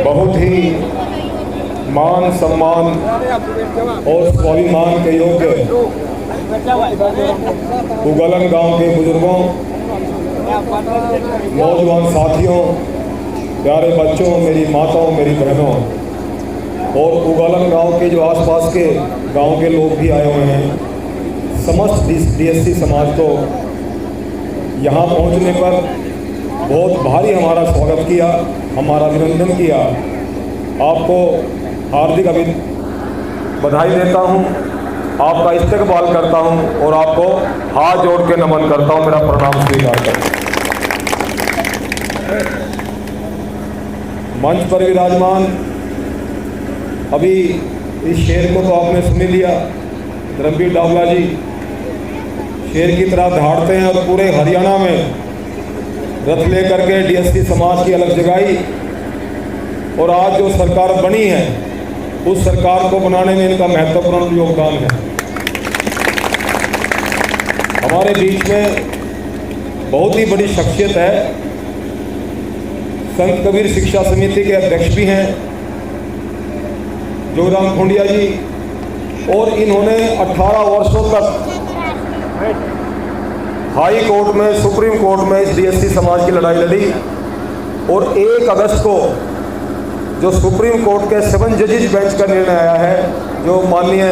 बहुत ही मान सम्मान और स्वाभिमान के योग्य उगलन गांव के बुजुर्गों, नौजवान साथियों, प्यारे बच्चों, मेरी माताओं, मेरी बहनों और उगलन गांव के जो आसपास के गांव के लोग भी आए हुए हैं, समस्त डीएससी समाज को यहाँ पहुँचने पर बहुत भारी हमारा स्वागत किया, हमारा अभिनंदन किया। आपको हार्दिक बधाई देता हूँ, आपका इस्तकबाल करता हूँ और आपको हाथ जोड़ के नमन करता हूँ, मेरा प्रणाम स्वीकार करें। मंच पर विराजमान अभी इस शेर को तो आपने सुन लिया, धर्मवीर डावला जी शेर की तरह दहाड़ते हैं और पूरे हरियाणा में रथ लेकर के डीएससी समाज की अलग जगाई और आज जो सरकार बनी है उस सरकार को बनाने में इनका महत्वपूर्ण योगदान है। हमारे बीच में बहुत ही बड़ी शख्सियत है, संत कबीर शिक्षा समिति के अध्यक्ष भी हैं जोगराम खुंडिया जी, और इन्होंने 18 वर्षों तक हाई कोर्ट में, सुप्रीम कोर्ट में इस डीएससी समाज की लड़ाई लड़ी और 1 अगस्त को जो सुप्रीम कोर्ट के 7 जजेस बेंच का निर्णय आया है, जो माननीय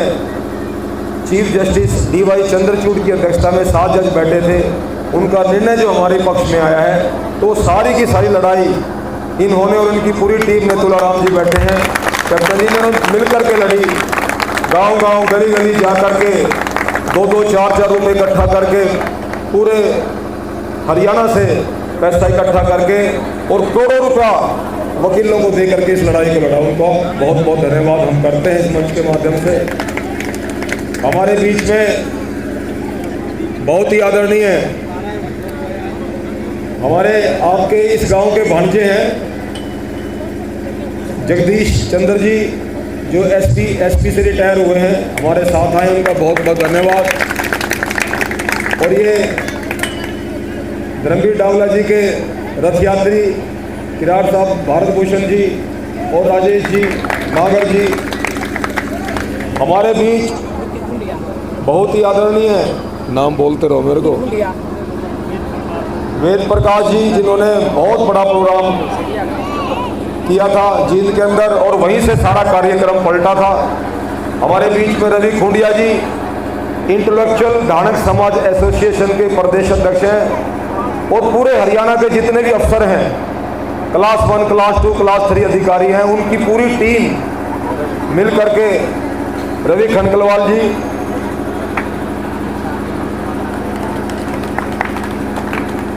चीफ जस्टिस DY चंद्रचूड़ की अध्यक्षता में 7 जज बैठे थे, उनका निर्णय जो हमारे पक्ष में आया है, तो सारी की सारी लड़ाई इन्होंने और इनकी पूरी टीम में, तुलाराम जी बैठे हैं, कैप्टन जी ने मिलकर के लड़ी। गांव-गांव, गली-गली जा करके 2-2, 4-4 रुपये इकट्ठा करके पूरे हरियाणा से पैसा इकट्ठा करके और करोड़ों रुपया वकीलों को दे करके इस लड़ाई को लड़ा। उनको बहुत बहुत धन्यवाद हम करते हैं इस मंच के माध्यम से। हमारे बीच में बहुत ही आदरणीय हमारे आपके इस गांव के भांजे हैं जगदीश चंद्र जी, जो एसपी से रिटायर हुए हैं, हमारे साथ आए, उनका बहुत बहुत धन्यवाद। और ये धर्मवीर डावला जी के रथ यात्री किरार साहब, भारत भूषण जी और राजेश जी, नागर जी, हमारे बीच बहुत ही आदरणीय नाम बोलते रहो मेरे को, वेद प्रकाश जी, जिन्होंने बहुत बड़ा प्रोग्राम किया था जींद के अंदर और वहीं से सारा कार्यक्रम पलटा था। हमारे बीच में रवि खुंडिया जी, इंटेलेक्चुअल धानक समाज एसोसिएशन के प्रदेश अध्यक्ष हैं और पूरे हरियाणा के जितने भी अफसर हैं, क्लास 1, क्लास 2, क्लास 3 अधिकारी हैं, उनकी पूरी टीम मिल करके, रवि खनकलवाल जी,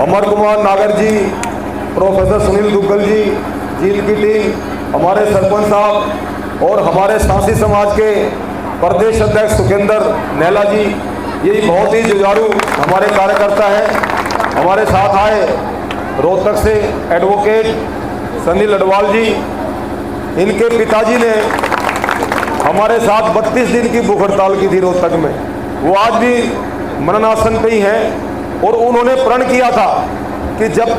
अमर कुमार नागर जी, प्रोफेसर सुनील दुग्गल जी, जींद की टीम, हमारे सरपंच साहब और हमारे सांसी समाज के प्रदेश अध्यक्ष सुखेंद्र नेहला जी, ये बहुत ही जुझारू हमारे कार्यकर्ता हैं। हमारे साथ आए रोहतक से एडवोकेट सनी लडवाल जी, इनके पिताजी ने हमारे साथ 32 दिन की भूख हड़ताल की थी रोहतक में, वो आज भी मरणासन पे ही हैं और उन्होंने प्रण किया था कि जब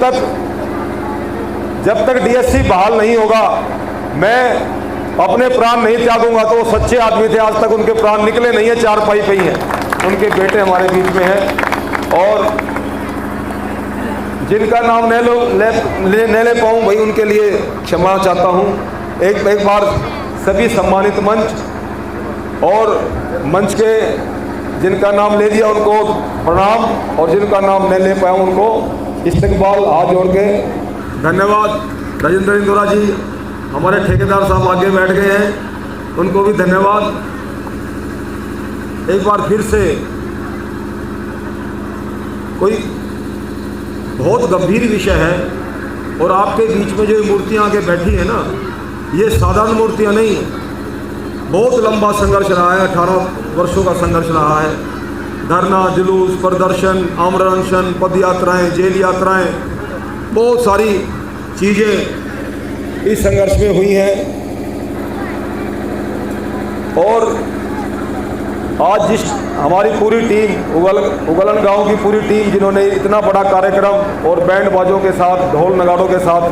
तक डीएससी बहाल नहीं होगा मैं अपने प्राण नहीं त्यागूंगा। तो वो सच्चे आदमी थे, आज तक उनके प्राण निकले नहीं है, चारपाई पे ही हैं। उनके बेटे हमारे बीच में हैं और जिनका नाम ले ले पाऊँ भाई, उनके लिए क्षमा चाहता हूँ। एक बार सभी सम्मानित मंच और मंच के जिनका नाम ले लिया उनको प्रणाम, और जिनका नाम नहीं ले पाया उनको इस्तकबाल, हाथ जोड़ के धन्यवाद। राजेंद्र इंदौरा जी, हमारे ठेकेदार साहब आगे बैठ गए हैं, उनको भी धन्यवाद। एक बार फिर से कोई बहुत गंभीर विषय है और आपके बीच में जो मूर्तियां आगे बैठी हैं ना, ये साधारण मूर्तियां नहीं, बहुत लंबा संघर्ष रहा है, 18 वर्षों का संघर्ष रहा है। धरना, जुलूस, प्रदर्शन, आमरण अनशन, पद यात्राएँ, जेल यात्राएँ, बहुत सारी चीज़ें इस संघर्ष में हुई हैं। और आज जिस हमारी पूरी टीम उगलन गांव की पूरी टीम, जिन्होंने इतना बड़ा कार्यक्रम और बैंड बाजों के साथ, ढोल नगाड़ों के साथ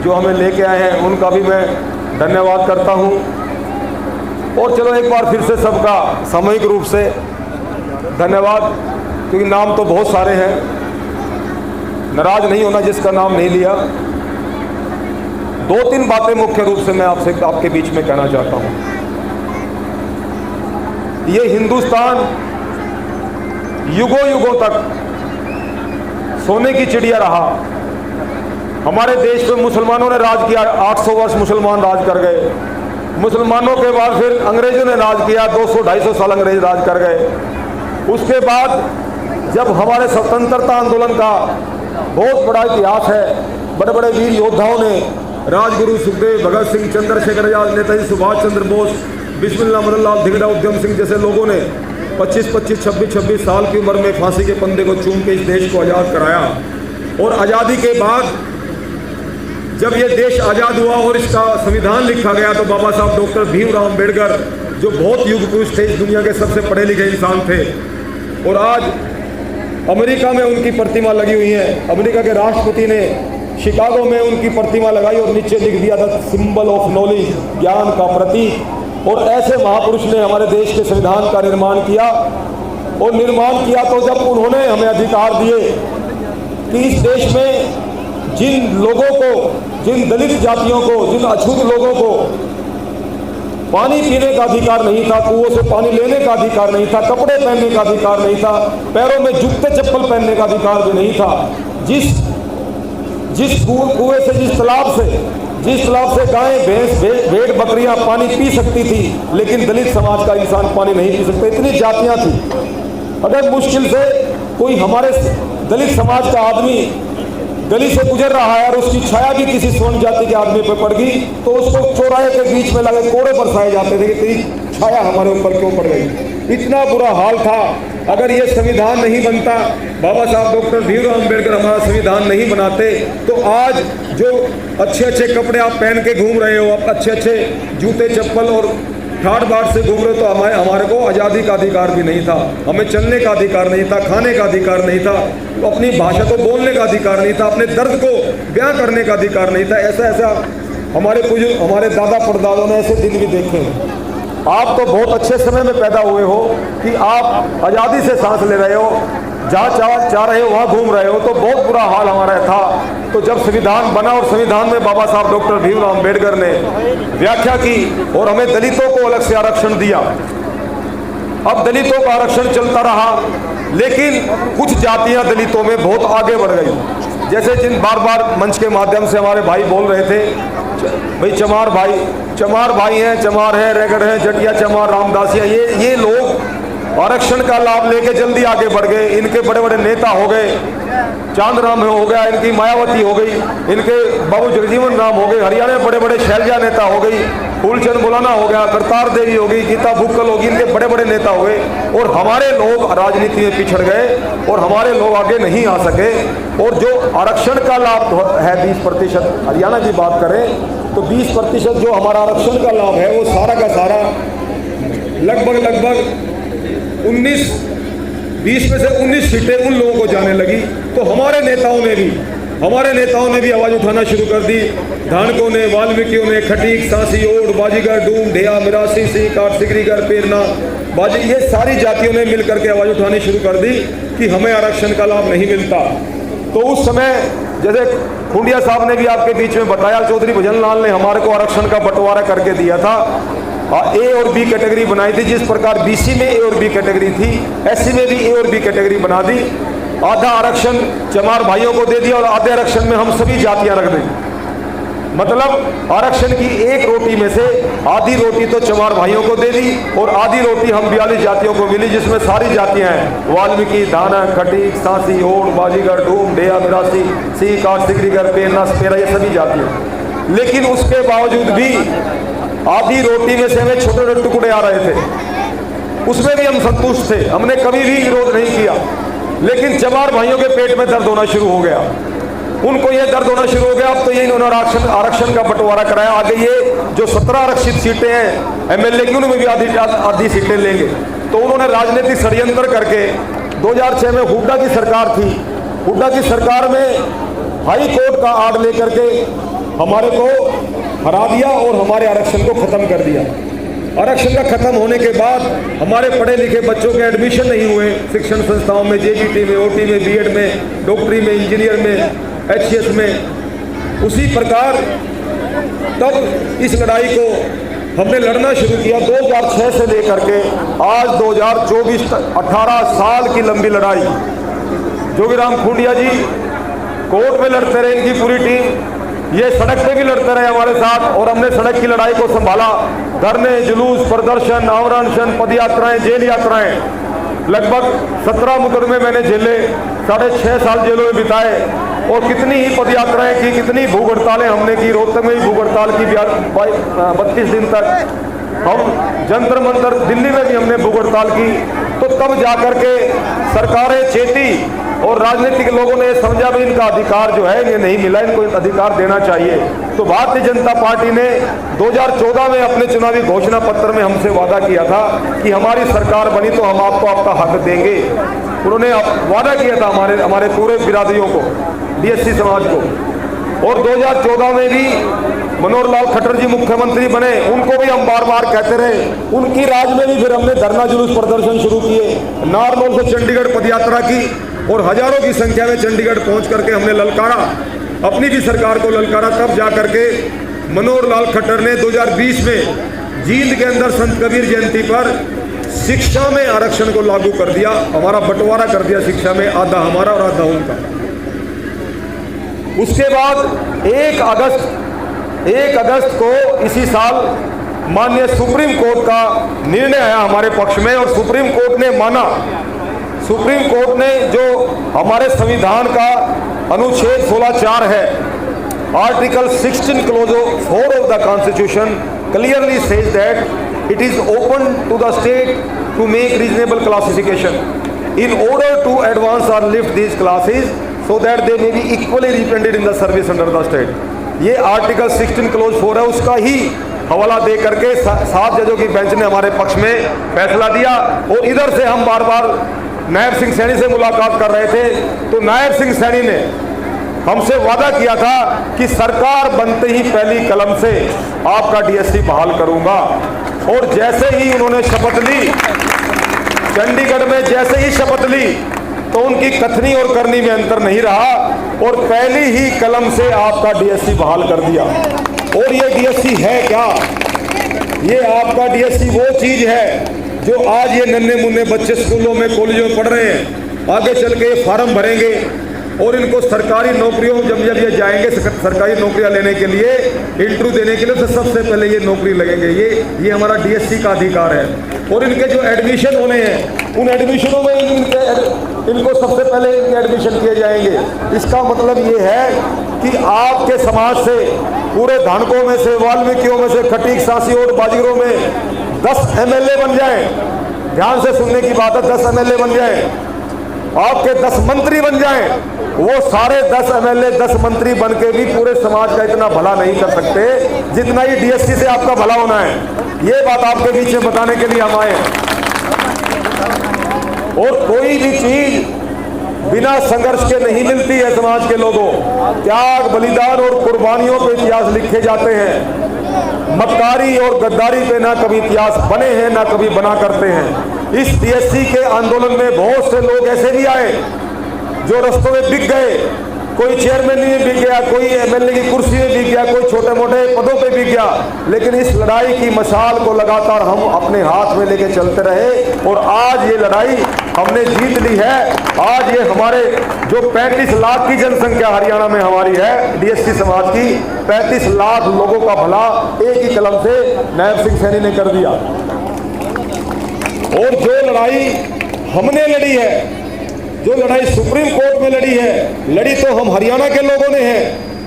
जो हमें लेके आए हैं उनका भी मैं धन्यवाद करता हूं। और चलो एक बार फिर से सबका सामूहिक रूप से धन्यवाद, क्योंकि नाम तो बहुत सारे हैं, नाराज नहीं होना जिसका नाम नहीं लिया। 2-3 बातें मुख्य रूप से मैं आपके बीच में कहना चाहता हूं। ये हिंदुस्तान युगों युगों तक सोने की चिड़िया रहा। हमारे देश पे मुसलमानों ने राज किया, 800 वर्ष मुसलमान राज कर गए। मुसलमानों के बाद फिर अंग्रेजों ने राज किया, 200-250 साल अंग्रेज राज कर गए। उसके बाद जब हमारे स्वतंत्रता आंदोलन का बहुत बड़ा इतिहास है, बड़े बड़े वीर योद्धाओं ने, राजगुरु सुखदेव, भगत सिंह, चंद्रशेखर आजाद, नेताजी सुभाष चंद्र बोस, बिस्मिल्लाह मदनलाल धिंगड़ा, उद्यम सिंह जैसे लोगों ने 25-25, 26-26 साल की उम्र में फांसी के फंदे को चूम के इस देश को आज़ाद कराया। और आज़ादी के बाद जब ये देश आज़ाद हुआ और इसका संविधान लिखा गया तो बाबा साहब डॉक्टर भीमराव अम्बेडकर, जो बहुत युग पुरुष थे, इस दुनिया के सबसे पढ़े लिखे इंसान थे, और आज अमेरिका में उनकी प्रतिमा लगी हुई है। अमेरिका के राष्ट्रपति ने शिकागो में उनकी प्रतिमा लगाई और नीचे लिख दिया था सिंबल ऑफ नॉलेज, ज्ञान का प्रतीक। और ऐसे महापुरुष ने हमारे देश के संविधान का निर्माण किया। और निर्माण किया तो जब उन्होंने हमें अधिकार दिए कि इस देश में जिन लोगों को, जिन दलित जातियों को, जिन अछूत लोगों को पानी पीने का अधिकार नहीं था, कुओं से पानी लेने का अधिकार नहीं था, कपड़े पहनने का अधिकार नहीं था, पैरों में जूते चप्पल पहनने का अधिकार भी नहीं था, जिस कुएं से, जिस तालाब से गायें, भैंस, भेड़, बकरियां पानी पी सकती थी, लेकिन दलित समाज का इंसान पानी नहीं पी सकता। इतनी जातियां थी। अगर मुश्किल से कोई हमारे दलित समाज का आदमी गली से गुजर रहा है और उसकी छाया भी किसी स्वर्ण जाति के आदमी पर पड़ गई तो उसको चौराहे के बीच में लगे कोड़े बरसाए जाते थे कि तेरी छाया हमारे ऊपर क्यों पड़ गई। इतना बुरा हाल था। अगर ये संविधान नहीं बनता, बाबा साहब डॉक्टर भीमराव अम्बेडकर हमारा संविधान नहीं बनाते, तो आज जो अच्छे अच्छे कपड़े आप पहन के घूम रहे हो, आप अच्छे अच्छे जूते चप्पल और ठाट बाट से घूम रहे हो, तो हमारे को आज़ादी का अधिकार भी नहीं था, हमें चलने का अधिकार नहीं था, खाने का अधिकार नहीं था, अपनी भाषा को बोलने का अधिकार नहीं था, अपने दर्द को बयां करने का अधिकार नहीं था। ऐसा हमारे दादा परदादों ने ऐसे दिन भी देखे हैं। आप तो बहुत अच्छे समय में पैदा हुए हो कि आप आज़ादी से सांस ले रहे हो, जहाँ चाह रहे हो वहाँ घूम रहे हो, तो बहुत बुरा हाल हमारा था। तो जब संविधान बना और संविधान में बाबा साहब डॉक्टर भीमराव अम्बेडकर ने व्याख्या की और हमें दलितों को अलग से आरक्षण दिया। अब दलितों का आरक्षण चलता रहा, लेकिन कुछ जातियां दलितों में बहुत आगे बढ़ गई। जैसे जिन बार मंच के माध्यम से हमारे भाई बोल रहे थे, भाई चमार भाई हैं, चमार है, रेगड़ है, जटिया चमार, रामदासिया, ये लोग आरक्षण का लाभ लेके जल्दी आगे बढ़ गए। इनके बड़े बड़े नेता हो गए, चांद राम हो गया, इनकी मायावती हो गई, इनके बाबू जगजीवन राम हो गए, हरियाणा में बड़े बड़े शैलजा नेता हो गई, फूलचंद बुलाना हो गया, करतार देवी हो गई, गीता बुक्कल होगी, इनके बड़े बड़े नेता हुए। और हमारे लोग राजनीति में पिछड़ गए और हमारे लोग आगे नहीं आ सके। और जो आरक्षण का लाभ है 20%, हरियाणा की बात करें तो 20% जो हमारा आरक्षण का लाभ है वो सारा का सारा लगभग 20 में से 19 सीटें उन लोगों को जाने लगी। तो हमारे नेताओं ने भी आवाज़ उठाना शुरू कर दी। धानकों ने, वाल्मीकियों ने, खटीक, सांसी, ओड, बाजीगर, डूम, ढेया, मिरासी, सी, काट, सिकरीगर, पेरना, बाजी, ये सारी जातियों ने मिलकर के आवाज़ उठानी शुरू कर दी कि हमें आरक्षण का लाभ नहीं मिलता। तो उस समय जैसे खुंडिया साहब ने भी आपके बीच में बताया, चौधरी भजनलाल ने हमारे को आरक्षण का बंटवारा करके दिया था। ए और बी कैटेगरी बनाई थी। जिस प्रकार बीसी में ए और बी कैटेगरी थी, एससी में भी ए और बी कैटेगरी बना दी। आधा आरक्षण चमार भाइयों को दे दिया और आधे आरक्षण में हम सभी जातियां रख दी। मतलब आरक्षण की एक रोटी में से आधी रोटी तो चमार भाइयों को दे दी और आधी रोटी हम 42 जातियों को मिली, जिसमें सारी जातियां हैं, वाल्मीकि, धानक, खटीक, सांसी, ओड, बाजीगर, डूम, ढेया, मिरासी, सी, काट, सिकरीगर, पेरना, स्पेरा, ये सभी जातियां। लेकिन उसके बावजूद भी आधी रोटी में से हमें छोटे छोटे टुकड़े आ रहे थे, उसमें भी हम संतुष्ट थे, हमने कभी भी विरोध नहीं किया। लेकिन चमार भाइयों के पेट में दर्द होना शुरू हो गया, उनको ये दर्द होना शुरू हो गया। अब तो ये इन्होंने आरक्षण का बंटवारा कराया। आगे ये जो 17 आरक्षित सीटें हैं एमएलए की, उनमें भी आधी सीटें लेंगे। तो उन्होंने राजनीतिक षड्यंत्र करके 2006 में हुड्डा की सरकार थी, हुड्डा की सरकार में हाई कोर्ट का आर्डर लेकर के हमारे को हरा दिया और हमारे आरक्षण को ख़त्म कर दिया। आरक्षण का खत्म होने के बाद हमारे पढ़े लिखे बच्चों के एडमिशन नहीं हुए शिक्षण संस्थाओं में, जेबीटी में, ओटी में, बीएड में, डॉक्टरी में, इंजीनियर में, एचसीएस में। उसी प्रकार तब इस लड़ाई को हमने लड़ना शुरू किया 2006 से लेकर के आज 2024 तक 18 साल की लंबी लड़ाई। जोगीराम खूंटिया जी कोर्ट में लड़ते रहे, इनकी पूरी टीम, ये सड़क पे भी लड़ते रहे हमारे साथ, और हमने सड़क की लड़ाई को संभाला। धरने, जुलूस, प्रदर्शन, आमरण, पदयात्राएं, जेल यात्राएं, लगभग 17 मुकदमे मैंने झेले, 6.5 साल जेलों में बिताए, और कितनी ही पदयात्राएं की, कितनी भूख हड़तालें हमने की। रोहतक में भी भूख हड़ताल की 32 दिन तक। हम जंतर मंतर दिल्ली में भी हमने भूख हड़ताल की। तो तब जाकर के सरकारें चेती और राजनीतिक लोगों ने समझा भी इनका अधिकार जो है ये नहीं मिला, इनको अधिकार देना चाहिए। तो भारतीय जनता पार्टी ने 2014 में अपने चुनावी घोषणा पत्र में हमसे वादा किया था कि हमारी सरकार बनी तो हम आपको आपका हक देंगे। उन्होंने वादा किया था हमारे पूरे बिरादरियों को, डीएससी समाज को। और 2014 में भी मनोहर लाल खट्टर जी मुख्यमंत्री बने, उनको भी हम बार बार कहते रहे। उनकी राज में भी फिर हमने धरना, जुलूस, प्रदर्शन शुरू किए। नारनौल से चंडीगढ़ पदयात्रा की और हजारों की संख्या में चंडीगढ़ पहुंच करके हमने ललकारा, अपनी भी सरकार को ललकारा। तब जाकर के मनोहर लाल खट्टर ने 2020 में जींद के अंदर संत कबीर जयंती पर शिक्षा में आरक्षण को लागू कर दिया, हमारा बंटवारा कर दिया शिक्षा में, आधा हमारा और आधा उनका। उसके बाद 1 अगस्त को इसी साल माननीय सुप्रीम कोर्ट का निर्णय आया हमारे पक्ष में, और सुप्रीम कोर्ट ने माना। सुप्रीम कोर्ट ने जो हमारे संविधान का अनुच्छेद 16(4) है, article 16 clause 4 of the constitution clearly says that it is open to the state to make reasonable classification in order to advance or lift these classes so that they may be equally represented in the service under the state. ये article 16 clause 4 है, उसका ही हवाला दे करके 7 जजों की bench ने हमारे पक्ष में फैसला दिया। और इधर से हम बार बार नायब सिंह सैनी से मुलाकात कर रहे थे, तो नायब सिंह सैनी ने हमसे वादा किया था कि सरकार बनते ही पहली कलम से आपका डीएससी बहाल करूंगा। और जैसे ही उन्होंने शपथ ली, चंडीगढ़ में जैसे ही शपथ ली, तो उनकी कथनी और करनी में अंतर नहीं रहा, और पहली ही कलम से आपका डीएससी बहाल कर दिया। और ये डीएससी है क्या? ये आपका डीएससी वो चीज है जो आज ये नन्हे मुन्ने बच्चे स्कूलों में, कॉलेजों में पढ़ रहे हैं, आगे चल के फॉर्म भरेंगे और इनको सरकारी नौकरियों जब ये जाएंगे सरकारी नौकरियां लेने के लिए, इंटरव्यू देने के लिए, तो सबसे पहले ये नौकरी लगेंगे। ये हमारा डीएससी का अधिकार है। और इनके जो एडमिशन होने हैं, उन एडमिशनों में इनको सबसे पहले इनके एडमिशन किए जाएंगे। इसका मतलब ये है कि आपके समाज से, पूरे धानकों में से, वाल्मीकियों में से, खटीक, सासी और बाजीगरों में 10 एमएलए बन जाए, ध्यान से सुनने की बात है, 10 एमएलए बन जाए, आपके 10 मंत्री बन जाएं, वो सारे 10 एमएलए 10 मंत्री बन के भी पूरे समाज का इतना भला नहीं कर सकते जितना ये डीएससी से आपका भला होना है। ये बात आपके बीच में बताने के लिए हम आए हैं। और कोई भी चीज बिना संघर्ष के नहीं मिलती है। समाज के लोगों, त्याग, बलिदान और कुर्बानियों पे इतिहास लिखे जाते हैं। मक्कारी और गद्दारी पे ना कभी इतिहास बने हैं, ना कभी बना करते हैं। इस डीएससी के आंदोलन में बहुत से लोग ऐसे भी आए जो रस्तों में बिक गए। कोई चेयरमैन में बिक गया, कोई एमएलए की कुर्सी में बिक गया, कोई छोटे मोटे पदों पे बिक गया। लेकिन इस लड़ाई की मशाल को लगातार हम अपने हाथ में लेके चलते रहे, और आज ये लड़ाई हमने जीत ली है। आज ये हमारे जो 35 लाख की जनसंख्या हरियाणा में हमारी है, डीएससी समाज की, 35 लाख लोगों का भला एक ही कलम से नायब सिंह सैनी ने कर दिया। और जो लड़ाई हमने लड़ी है, जो लड़ाई सुप्रीम कोर्ट में लड़ी है, लड़ी तो हम हरियाणा के लोगों ने है,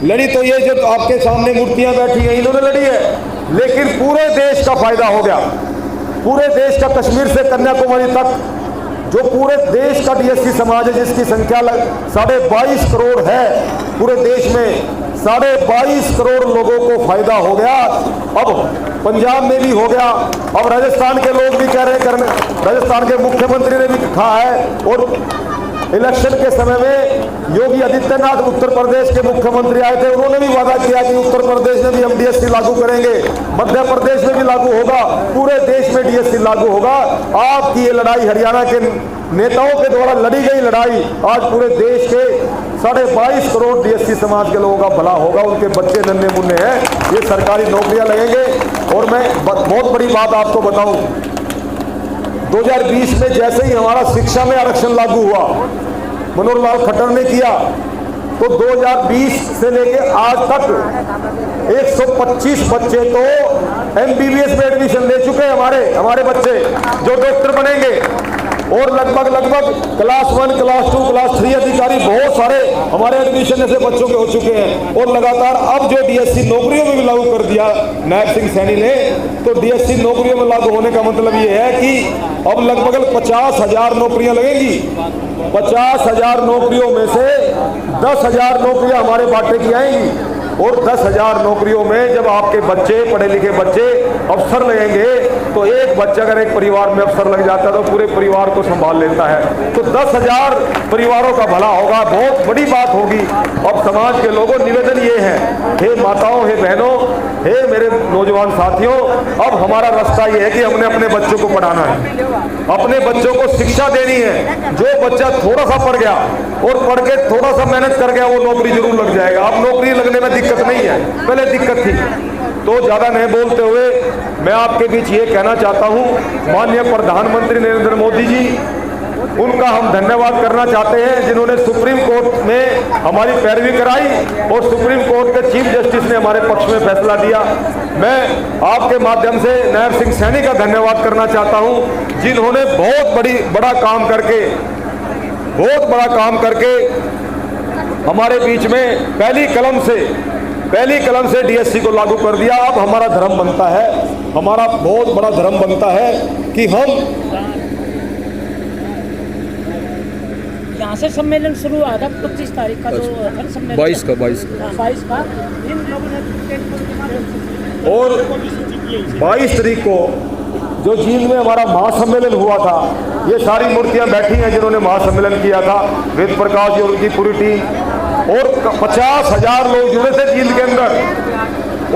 लड़ी तो ये जो आपके सामने मूर्तियां बैठी हैं इन्होंने लड़ी है। लेकिन पूरे देश का फायदा हो गया। पूरे देश का, कश्मीर से कन्याकुमारी तक जो पूरे देश का डीएससी समाज है, जिसकी संख्या 22.5 करोड़ है पूरे देश में, 22.5 करोड़ लोगों को फायदा हो गया। अब पंजाब में भी हो गया, अब राजस्थान के लोग भी कह रहे हैं, राजस्थान के मुख्यमंत्री ने भी कहा है, और इलेक्शन के समय में योगी आदित्यनाथ उत्तर प्रदेश के मुख्यमंत्री आए थे, उन्होंने भी वादा किया कि उत्तर प्रदेश में भी हम डीएससी लागू करेंगे, मध्य प्रदेश में भी लागू होगा, पूरे देश में डीएससी लागू होगा। आपकी ये लड़ाई, हरियाणा के नेताओं के द्वारा लड़ी गई लड़ाई, आज पूरे देश के 22.5 करोड़ डीएससी समाज के लोगों का भला होगा। उनके बच्चे नन्हे मुन्ने हैं, ये सरकारी नौकरियां लगेंगे। और मैं बहुत बड़ी बात आपको बताऊं, 2020 में जैसे ही हमारा शिक्षा में आरक्षण लागू हुआ, मनोहर लाल खट्टर ने किया, तो 2020 से लेके आज तक 125 बच्चे तो एमबीबीएस में एडमिशन ले चुके हैं, हमारे बच्चे जो डॉक्टर बनेंगे। और लगभग क्लास 1, क्लास 2, क्लास 3 अधिकारी बहुत सारे हमारे एडमिशन ऐसे बच्चों के हो चुके हैं। और लगातार अब जो डीएससी नौकरियों में भी लागू कर दिया नायब सिंह सैनी ने, तो डीएससी नौकरियों में लागू होने का मतलब ये है कि अब लगभग 50,000 नौकरियां लगेंगी। 50,000 नौकरियों में से 10,000 नौकरियां हमारे बाटे की आएंगी। और 10,000 नौकरियों में जब आपके बच्चे, पढ़े लिखे बच्चे अफसर लगेंगे, तो एक बच्चा अगर एक परिवार में अफसर लग जाता है तो पूरे परिवार को संभाल लेता है। तो 10,000 परिवारों का भला होगा, बहुत बड़ी बात होगी। अब समाज के लोगों, निवेदन ये है, हे माताओं, हे बहनों, हे मेरे नौजवान साथियों, अब हमारा रास्ता ये है कि हमने अपने बच्चों को पढ़ाना है, अपने बच्चों को शिक्षा देनी है। जो बच्चा थोड़ा सा पढ़ गया और पढ़ के थोड़ा सा मेहनत कर गया, वो नौकरी जरूर लग जाएगा। अब नौकरी लगने में दिक्कत नहीं है, पहले दिक्कत थी। तो ज्यादा नहीं बोलते हुए मैं आपके बीच ये कहना चाहता हूं, माननीय प्रधानमंत्री नरेंद्र मोदी जी, उनका हम धन्यवाद करना चाहते हैं, जिन्होंने सुप्रीम कोर्ट में हमारी पैरवी कराई और सुप्रीम कोर्ट के चीफ जस्टिस ने हमारे पक्ष में फैसला दिया। मैं आपके माध्यम से नायब सिंह सैनी का धन्यवाद करना चाहता हूं, जिन्होंने बहुत बड़ा काम करके हमारे बीच में पहली कलम से डीएससी को लागू कर दिया। अब हमारा धर्म बनता है, हमारा बहुत बड़ा धर्म बनता है कि हम यहाँ से सम्मेलन शुरू हुआ था 25 तारीख का, जो सम्मेलन 22 का इन लोगों ने, और 22 तारीख को जो जींद में हमारा महासम्मेलन हुआ था, ये सारी मूर्तियां बैठी हैं जिन्होंने महासम्मेलन किया था, वेद प्रकाश जी और उनकी पूरी टीम, और 50,000 लोग जुड़े थे जींद के अंदर।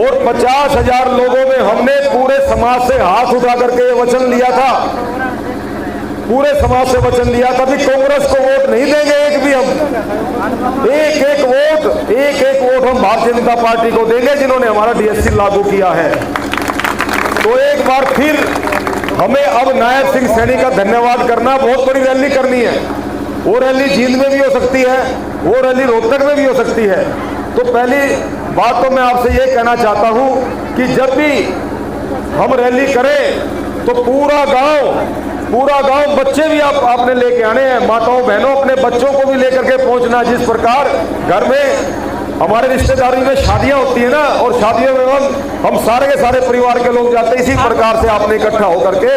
और 50,000 लोगों में हमने पूरे समाज से हाथ उठा करके ये वचन लिया था, पूरे समाज से वचन लिया था कि कांग्रेस को वोट नहीं देंगे एक भी हम। एक वोट हम भारतीय जनता पार्टी को देंगे, जिन्होंने हमारा डीएससी लागू किया है। तो एक बार फिर हमें अब नायब सिंह सैनी का धन्यवाद करना, बहुत बड़ी रैली करनी है। वो रैली जींद में भी हो सकती है, वो रैली रोहतक में भी हो सकती है। तो पहली बात तो मैं आपसे ये कहना चाहता हूं कि जब भी हम रैली करें तो पूरा गांव बच्चे भी आपने लेके आने हैं, माताओं बहनों, अपने बच्चों को भी लेकर के पहुंचना। जिस प्रकार घर में हमारे रिश्तेदारी में शादियां होती है ना, और शादियों में हम सारे के सारे परिवार के लोग जाते हैं, इसी प्रकार से आपने इकट्ठा होकर के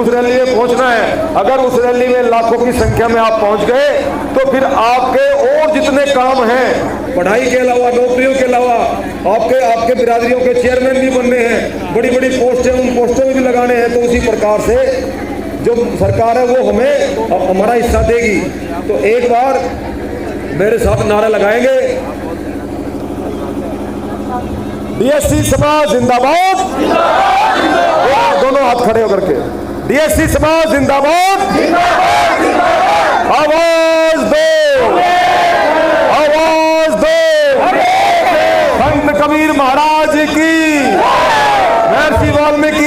उस रैली में पहुंचना है। अगर उस रैली में लाखों की संख्या में आप पहुंच गए तो फिर आपके और जितने काम हैं, पढ़ाई के अलावा, नौकरियों के अलावा, आपके बिरादरियों के चेयरमैन भी बनने हैं, बड़ी बड़ी पोस्टें, उन पोस्टों में भी लगाने हैं। तो उसी प्रकार से जो सरकार है वो हमें हमारा हिस्सा देगी। तो एक बार मेरे साथ नारा लगाएंगे, डीएससी समाज जिंदाबाद, दोनों हाथ खड़े होकर के, डीएससी समाज जिंदाबाद, आवाज दो, संत कबीर महाराज की, महर्षि वाल्मीकि